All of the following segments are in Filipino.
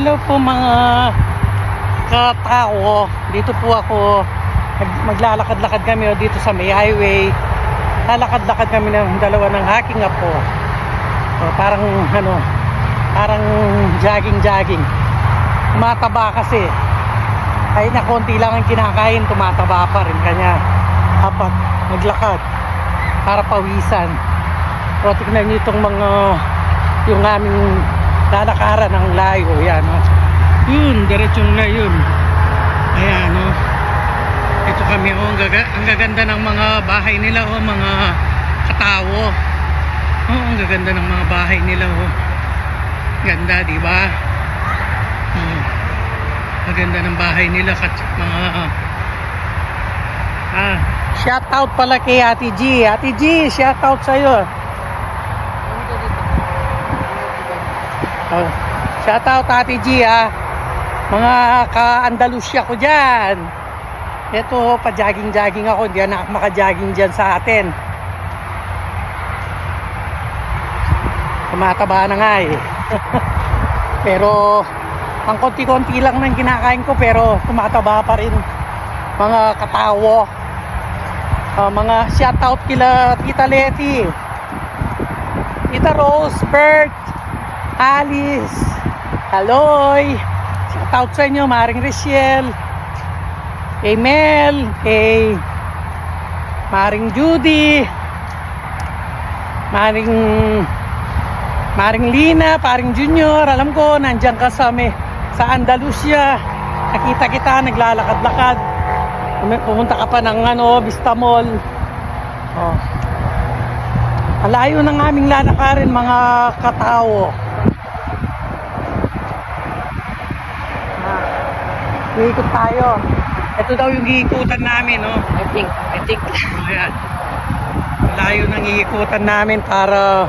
Hello po mga katao. Dito po ako. Maglalakad-lakad kami dito sa may highway. Lalakad-lakad kami ng dalawa ng aking apo. Parang parang jogging. Tumataba kasi. Kahit na konti lang ang kinakain, tumataba pa rin kanya kapag maglakad para pawisan. O tignan nyo itong mga yung aming lalakaran ng layo. Yan, yun, diretsyon na yun. Ayan, ito kami, ang gaganda ng mga bahay nila, mga katawo. Ang gaganda ng mga bahay nila, ganda, di ba? Maganda ng bahay nila, mga shout out pala kay Ate G. Ate G, shout out sa'yo. Shout out Ate G, mga ka-Andalusia ko dyan. Ito, pa-jogging ako. Hindi na maka-jogging dyan sa atin. Tumataba na nga Pero ang konti-konti lang nang kinakain ko, pero tumataba pa rin mga katawo. Mga shout out kila Tita Letty, Tita Rose, Bert, Alice, Aloy. Shout out sa inyo, Maring Rachel, kay Mel, kay Maring Judy, Maring Lina, Paring Junior. Alam ko nandiyan ka sa Andalusia. Nakita kita naglalakad-lakad. Pumunta ka pa ng Vista Mall. Alayo ng aming lalakarin, mga katao. Iikot tayo. Ito daw yung iikutan namin, I think. Ayan. Layo ng iikutan namin para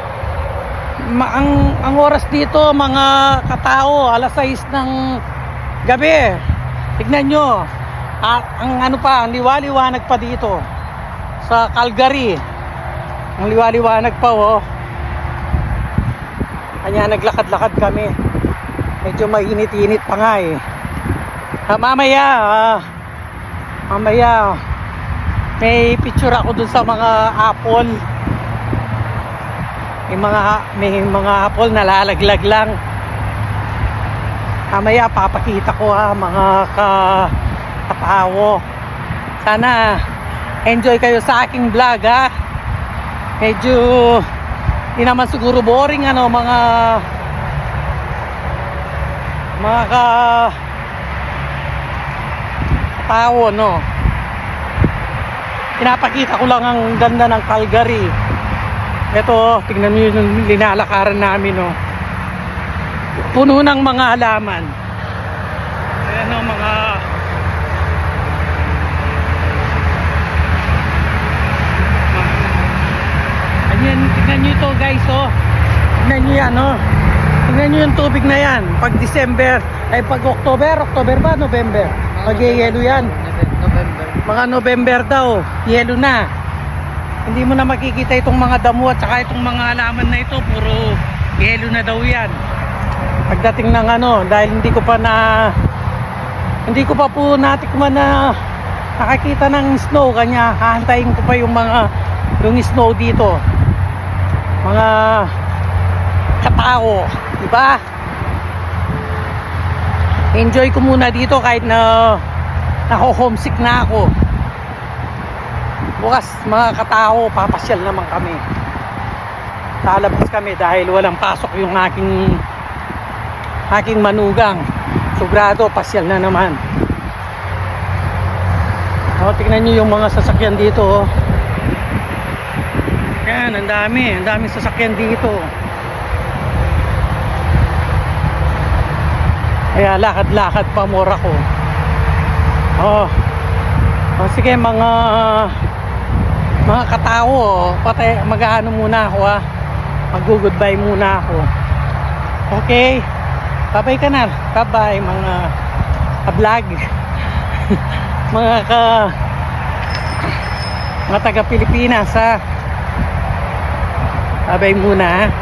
ang oras dito, mga katao, alas 6 ng gabi. Tignan nyo. Ang liwaliwanag pa dito sa Calgary. Ang liwaliwanag pa, Kanya naglakad-lakad kami. Medyo mainit-init pa nga Mamaya may picture ako dun sa mga apple. May mga apple na lalaglag lang. Mamaya papakita ko mga katawo. Sana enjoy kayo sa aking vlog Medyo di naman siguro boring mga tao, Pinapakita ko lang ang ganda ng Calgary. Ito, tingnan niyo yung linalakaran namin, Puno ng mga halaman. Ayan, mga ayan, tingnan niyo ito, guys, Tingnan niyo yan, Tingnan niyo yung tubig na yan. Pag December, pag October ba? November? Mag-yelo yan. November. Mga November daw, yelo na. Hindi mo na makikita itong mga damo at saka itong mga halaman na ito. Puro yelo na daw yan. Pagdating ng dahil hindi ko pa po natikman na nakakita ng snow. Kanya hahantayin ko pa yung snow dito. Mga katao, diba? Enjoy ko muna dito kahit na homesick na ako. Bukas, mga katao, papasyal naman kami. Lalabas kami dahil walang pasok yung aking manugang. Sobrado, pasyal na naman. Tingnan nyo yung mga sasakyan dito, Yan, ang daming sasakyan dito. Kaya lakad-lakad pa mura ko. Sige mga katao, mag-ano muna ako mag-goodbye muna ako. Okay, bye-bye ka na. Bye-bye mga vlog. mga taga Pilipinas Bye-bye muna